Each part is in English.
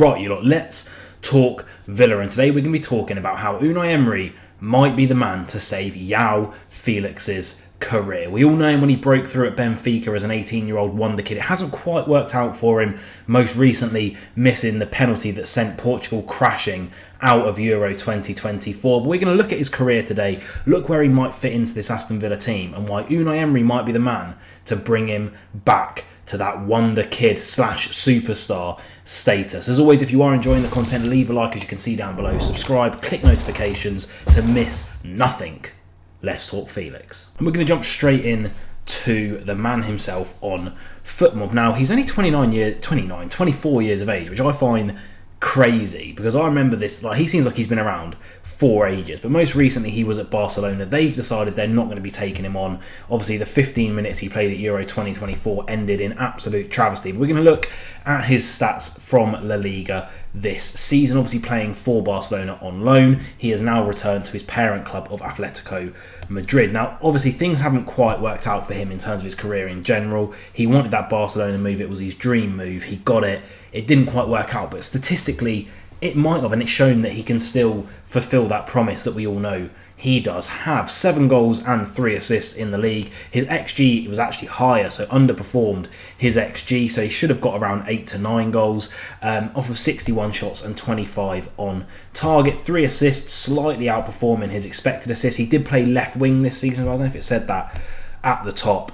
Right, you lot, let's talk Villa, and today we're going to be talking about how Unai Emery might be the man to save João Felix's career. We all know him when he broke through at Benfica as an 18-year-old wonder kid. It hasn't quite worked out for him, most recently missing the penalty that sent Portugal crashing out of Euro 2024. But we're going to look at his career today, look where he might fit into this Aston Villa team, and why Unai Emery might be the man to bring him back to that wonder kid / superstar status. As always, if you are enjoying the content, leave a like as you can see down below, subscribe, click notifications to miss nothing. Let's talk Felix. And we're going to jump straight in to the man himself on FotMob. Now, he's only 24 years of age, which I find crazy because I remember this, he seems like he's been around for ages, but most recently he was at Barcelona. They've decided they're not going to be taking him on. Obviously the 15 minutes he played at Euro 2024 ended in absolute travesty, but we're going to look at his stats from La Liga this season. Obviously playing for Barcelona on loan, he has now returned to his parent club of Atletico Madrid. Now obviously things haven't quite worked out for him in terms of his career in general. He wanted that Barcelona move, it was his dream move, he got it. It didn't quite work out, but statistically it might have, and it's shown that he can still fulfill that promise that we all know he does have. 7 goals and 3 assists in the league. His XG was actually higher, so underperformed his XG, so he should have got around 8 to 9 goals off of 61 shots and 25 on target. 3 assists, slightly outperforming his expected assists. He did play left wing this season, I don't know if it said that at the top.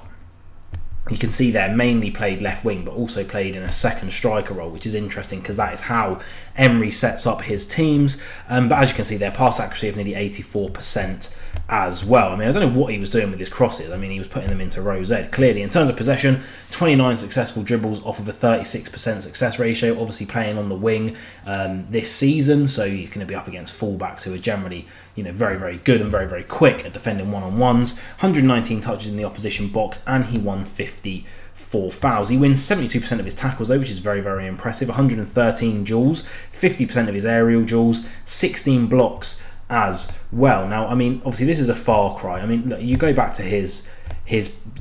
You can see there, mainly played left wing, but also played in a second striker role, which is interesting because that is how Emery sets up his teams. But as you can see there, pass accuracy of nearly 84% as well. I mean, I don't know what he was doing with his crosses. I mean, he was putting them into row Z, clearly. In terms of possession, 29 successful dribbles off of a 36% success ratio, obviously playing on the wing this season, so he's going to be up against fullbacks who are generally, very, very good and very, very quick at defending one-on-ones. 119 touches in the opposition box, and he won 54 fouls. He wins 72% of his tackles though, which is very, very impressive. 113 duels, 50% of his aerial duels, 16 blocks as well. Now, I mean, obviously this is a far cry. I mean, look, you go back to his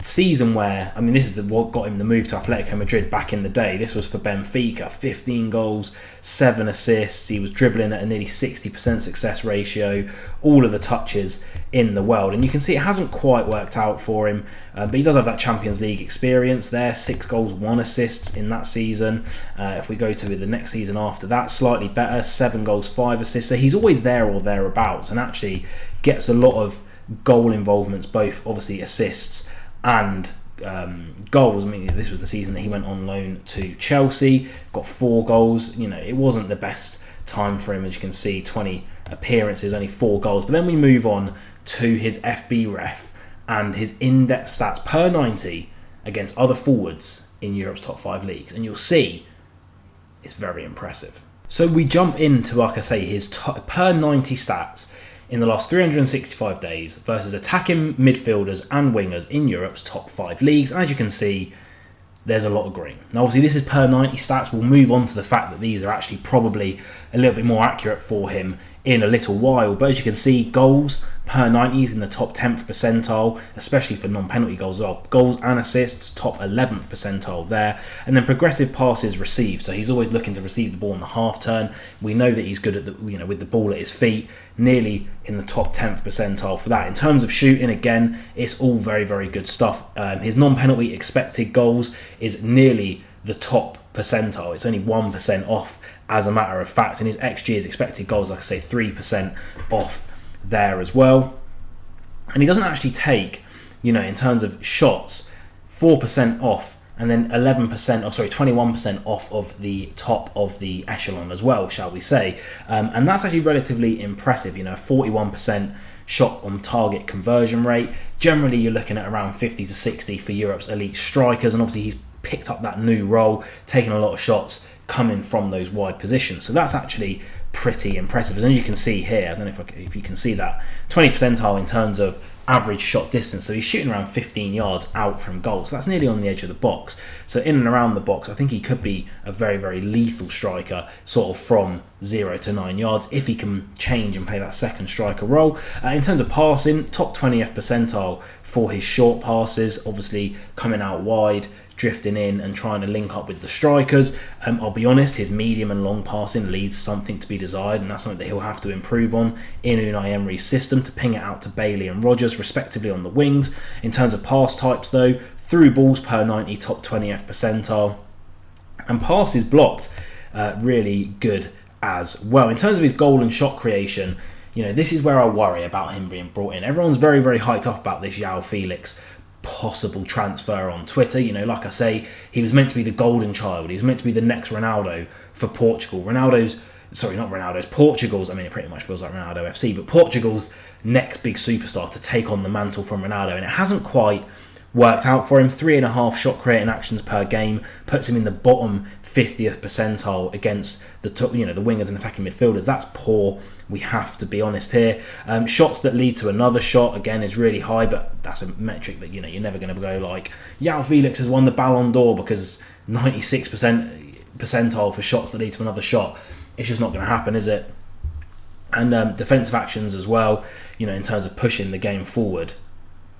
season where, I mean, this is what got him the move to Atletico Madrid back in the day. This was for Benfica, 15 goals, 7 assists. He was dribbling at a nearly 60% success ratio, all of the touches in the world. And you can see it hasn't quite worked out for him, but he does have that Champions League experience there. 6 goals, 1 assist in that season. If we go to the next season after that, slightly better, 7 goals, 5 assists. So he's always there or thereabouts, and actually gets a lot of goal involvements, both obviously assists and goals. I mean, this was the season that he went on loan to Chelsea, got 4 goals. It wasn't the best time for him, as you can see, 20 appearances, only 4 goals. But then we move on to his FB ref and his in-depth stats per 90 against other forwards in Europe's top 5 leagues, and you'll see it's very impressive. So we jump into, like I say, his per 90 stats in the last 365 days versus attacking midfielders and wingers in Europe's top 5 leagues. And as you can see, there's a lot of green. Now, obviously, this is per 90 stats. We'll move on to the fact that these are actually probably a little bit more accurate for him in a little while. But as you can see, goals per 90 is in the top 10th percentile, especially for non-penalty goals as well. Goals and assists, top 11th percentile there. And then progressive passes received. So he's always looking to receive the ball in the half turn. We know that he's good at with the ball at his feet, nearly in the top 10th percentile for that. In terms of shooting, again, it's all very, very good stuff. His non-penalty expected goals is nearly the top percentile. It's only 1% off, as a matter of fact, and his XG is expected goals, like I say, 3% off there as well. And he doesn't actually take, in terms of shots, 4% off, and then 21% off of the top of the echelon as well, shall we say. And that's actually relatively impressive, 41% shot on target conversion rate. Generally, you're looking at around 50 to 60 for Europe's elite strikers, and obviously he's picked up that new role, taking a lot of shots coming from those wide positions. So that's actually pretty impressive. As you can see here, I don't know if you can see that, 20th percentile in terms of average shot distance. So he's shooting around 15 yards out from goal. So that's nearly on the edge of the box. So in and around the box, I think he could be a very, very lethal striker, sort of from 0 to 9 yards, if he can change and play that second striker role. In terms of passing, top 20th percentile for his short passes, obviously coming out wide, drifting in and trying to link up with the strikers. I'll be honest, his medium and long passing leaves something to be desired, and that's something that he'll have to improve on in Unai Emery's system, to ping it out to Bailey and Rodgers respectively on the wings. In terms of pass types though, through balls per 90, top 20th percentile, and passes blocked, really good as well. In terms of his goal and shot creation, this is where I worry about him being brought in. Everyone's very, very hyped up about this João Felix possible transfer on Twitter. Like I say, he was meant to be the golden child. He was meant to be the next Ronaldo for Portugal. Portugal's, it pretty much feels like Ronaldo FC, but Portugal's next big superstar to take on the mantle from Ronaldo, and it hasn't quite worked out for him. 3.5 shot creating actions per game puts him in the bottom 50th percentile against the wingers and attacking midfielders. That's poor. We have to be honest here. Shots that lead to another shot again is really high, but that's a metric that you're never going to go like João Felix has won the Ballon d'Or because 96% percentile for shots that lead to another shot. It's just not going to happen, is it? And defensive actions as well. In terms of pushing the game forward,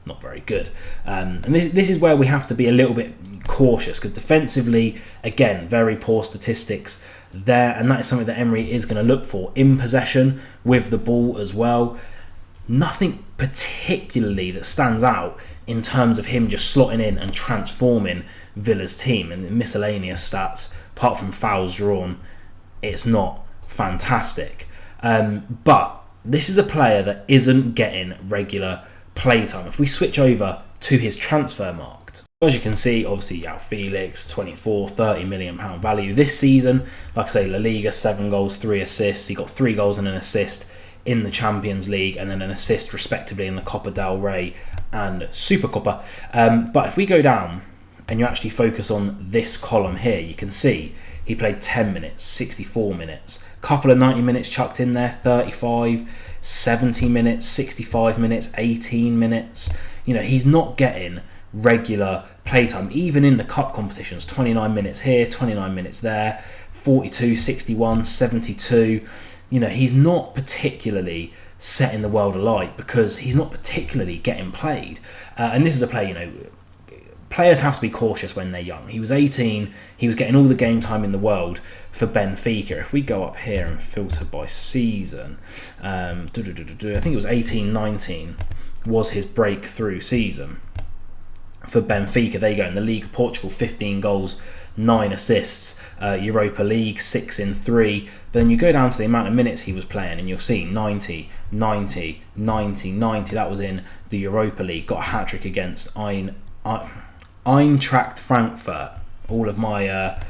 not very good. And this is where we have to be a little bit cautious, because defensively, again, very poor statistics there, and that is something that Emery is going to look for in possession with the ball as well. Nothing particularly that stands out in terms of him just slotting in and transforming Villa's team, and miscellaneous stats, apart from fouls drawn, it's not fantastic. But this is a player that isn't getting regular playtime. If we switch over to his transfer market, as you can see, obviously João Felix, 30 million pound value this season. Like I say, La Liga, 7 goals, 3 assists. He got 3 goals and an assist in the Champions League, and then an assist respectively in the Copa del Rey and Supercopa. But if we go down and you actually focus on this column here, you can see he played 10 minutes, 64 minutes, couple of 90 minutes chucked in there, 35, 70 minutes, 65 minutes, 18 minutes. He's not getting regular playtime, even in the cup competitions. 29 minutes here, 29 minutes there, 42, 61, 72. He's not particularly setting the world alight because he's not particularly getting played. And this is a player, players have to be cautious when they're young. He was 18, he was getting all the game time in the world for Benfica. If we go up here and filter by season, I think it was 18-19 was his breakthrough season for Benfica. There you go. In the League of Portugal, 15 goals, 9 assists. Europa League, 6 in 3. Then you go down to the amount of minutes he was playing, and you'll see 90, 90, 90, 90. That was in the Europa League. Got a hat-trick against Eintracht Frankfurt. All of my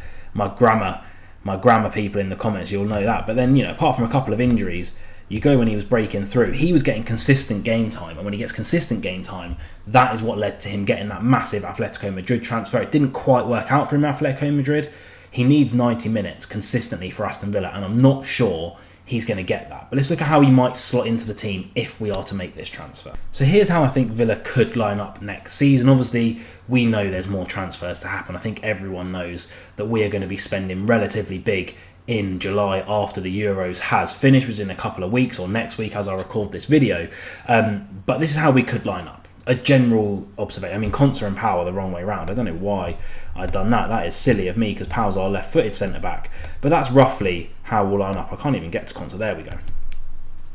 grammar people in the comments, you'll know that. But then, apart from a couple of injuries, you go when he was breaking through, he was getting consistent game time. And when he gets consistent game time, that is what led to him getting that massive Atletico Madrid transfer. It didn't quite work out for him, Atletico Madrid. He needs 90 minutes consistently for Aston Villa, and I'm not sure he's going to get that. But let's look at how he might slot into the team if we are to make this transfer. So here's how I think Villa could line up next season. Obviously, we know there's more transfers to happen. I think everyone knows that we are going to be spending relatively big in July after the Euros has finished, which is in a couple of weeks, or next week as I record this video. But this is how we could line up. A general observation. Konsa and Powell are the wrong way around. I don't know why I've done that. That is silly of me because Powell's our left-footed centre-back. But that's roughly how we'll line up. I can't even get to Konsa. There we go.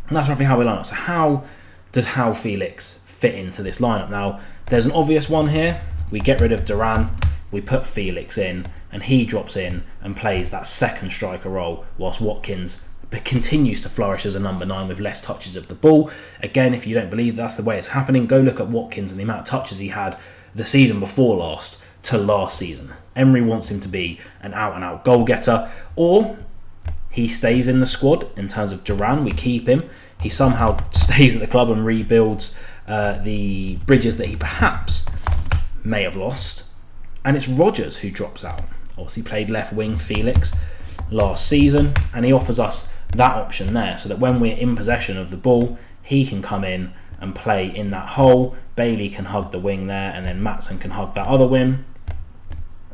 And that's roughly how we line up. So how does João Felix fit into this lineup? Now, there's an obvious one here. We get rid of Duran, we put Felix in, and he drops in and plays that second striker role whilst Watkins continues to flourish as a number 9 with less touches of the ball. Again, if you don't believe that's the way it's happening, go look at Watkins and the amount of touches he had the season before last to last season. Emery wants him to be an out-and-out goal-getter, or he stays in the squad. In terms of Duran, we keep him. He somehow stays at the club and rebuilds the bridges that he perhaps may have lost. And it's Rodgers who drops out. Obviously played left wing Felix last season, and he offers us that option there, so that when we're in possession of the ball, he can come in and play in that hole. Bailey can hug the wing there, and then Maatsen can hug that other wing.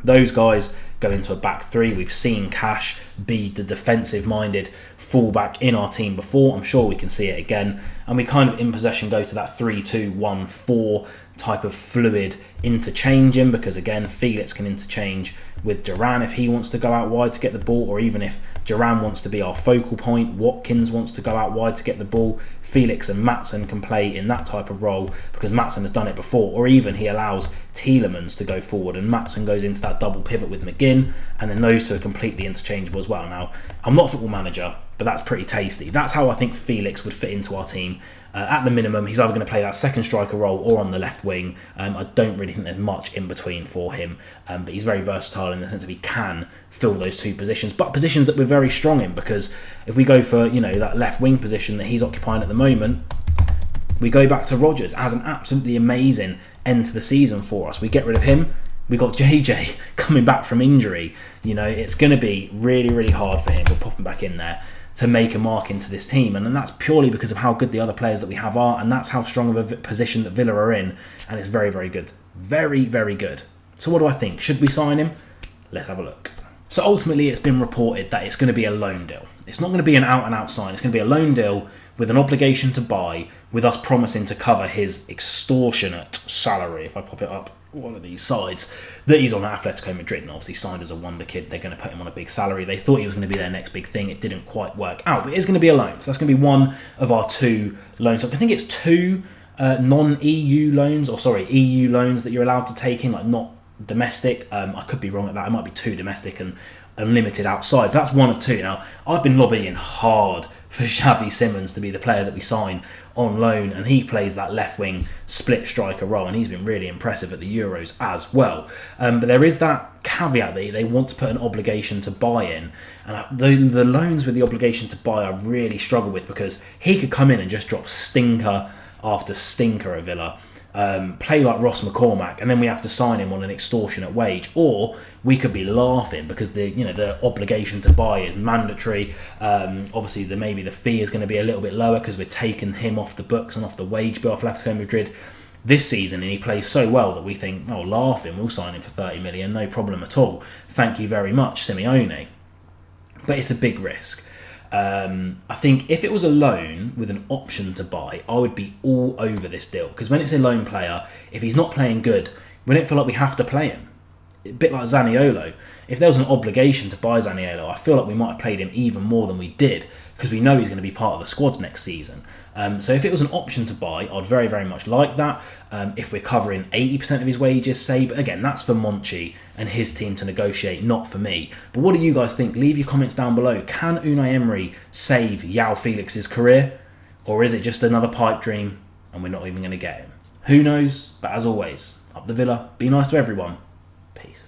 Those guys go into a back three. We've seen Cash be the defensive-minded fullback in our team before. I'm sure we can see it again. And we kind of, in possession, go to that 3-2-1-4 type of fluid interchanging, because again, Felix can interchange with Duran if he wants to go out wide to get the ball, or even if Duran wants to be our focal point, Watkins wants to go out wide to get the ball, Felix and Maatsen can play in that type of role because Maatsen has done it before, or even he allows Tielemans to go forward and Maatsen goes into that double pivot with McGinn, and then those two are completely interchangeable as well. Now, I'm not a football manager, but that's pretty tasty. That's how I think Felix would fit into our team. At the minimum, he's either going to play that second striker role or on the left wing. I don't really think there's much in between for him, but he's very versatile in the sense that he can fill those two positions, but positions that we're very strong in, because if we go for, that left wing position that he's occupying at the moment, we go back to Rodgers as an absolutely amazing end to the season for us. We get rid of him, we got JJ coming back from injury. It's going to be really, really hard for him. We'll pop him back in there to make a mark into this team, and that's purely because of how good the other players that we have are, and that's how strong of a position that Villa are in, and it's very, very good. Very, very good. So what do I think? Should we sign him? Let's have a look. So ultimately, it's been reported that it's going to be a loan deal. It's not going to be an out-and-out sign. It's going to be a loan deal with an obligation to buy, with us promising to cover his extortionate salary, if I pop it up one of these sides, that he's on at Atletico Madrid, and obviously signed as a wonder kid. They're going to put him on a big salary. They thought he was going to be their next big thing. It didn't quite work out, but it is going to be a loan. So that's going to be one of our two loans. I think it's two non-EU loans, EU loans that you're allowed to take in, like not domestic. I could be wrong at that. It might be two domestic and unlimited outside. But that's one of two. Now, I've been lobbying hard for Xavi Simons to be the player that we sign on loan, and he plays that left wing split striker role, and he's been really impressive at the Euros as well. But there is that caveat that they want to put an obligation to buy in, and the loans with the obligation to buy I really struggle with, because he could come in and just drop stinker after stinker at Villa, play like Ross McCormack, and then we have to sign him on an extortionate wage, or we could be laughing because the obligation to buy is mandatory. Obviously, maybe the fee is going to be a little bit lower because we're taking him off the books and off the wage bill off Atletico Madrid this season, and he plays so well that we think, laughing, we'll sign him for 30 million, no problem at all. Thank you very much, Simeone. But it's a big risk. I think if it was a loan with an option to buy, I would be all over this deal, because when it's a loan player, if he's not playing good, we don't feel like we have to play him. A bit like Zaniolo. If there was an obligation to buy Zaniolo, I feel like we might have played him even more than we did, because we know he's going to be part of the squad next season. So if it was an option to buy, I'd very, very much like that. If we're covering 80% of his wages, say, but again, that's for Monchi and his team to negotiate, not for me. But what do you guys think? Leave your comments down below. Can Unai Emery save João Felix's career? Or is it just another pipe dream and we're not even going to get him? Who knows? But as always, up the Villa, be nice to everyone. Peace.